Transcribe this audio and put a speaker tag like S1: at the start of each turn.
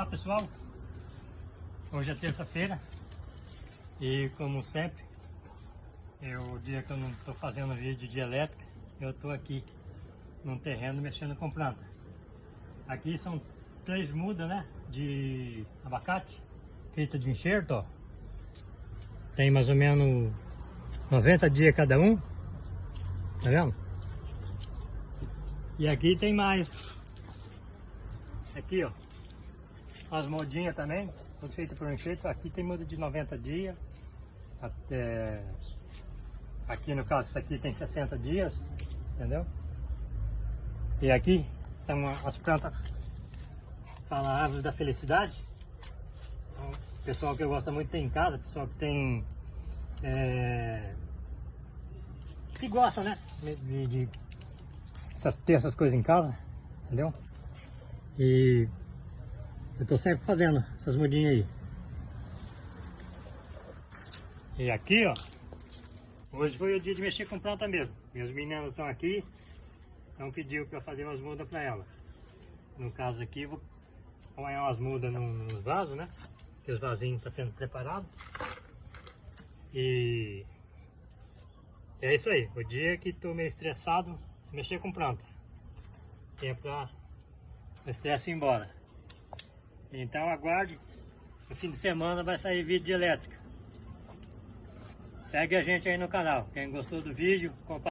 S1: Olá pessoal, hoje é terça-feira e como sempre, o dia que eu não estou fazendo vídeo de elétrica, eu estou aqui num terreno mexendo com planta. Aqui são 3 mudas, né, de abacate, feita de enxerto, ó. Tem mais ou menos 90 dias cada um, tá vendo? E aqui tem mais, aqui ó, as mudinhas também, tudo feito por enxerto. Aqui tem muda de 90 dias, até aqui no caso isso aqui tem 60 dias, entendeu? E aqui são as plantas, fala árvores da felicidade. Então, pessoal que gosta muito de ter em casa, pessoal que tem que gosta, né, de ter essas coisas em casa, entendeu? E eu estou sempre fazendo essas mudinhas aí. E aqui, ó, hoje foi o dia de mexer com planta mesmo. Meus meninos estão aqui, então pediu para fazer umas mudas para ela. No caso aqui, vou pôr umas mudas nos vasos, né? Que os vasinhos estão sendo preparados. E é isso aí. O dia que estou meio estressado, mexer com planta. Que é para o estresse ir embora. Então aguarde, no fim de semana vai sair vídeo de elétrica. Segue a gente aí no canal. Quem gostou do vídeo, compartilha.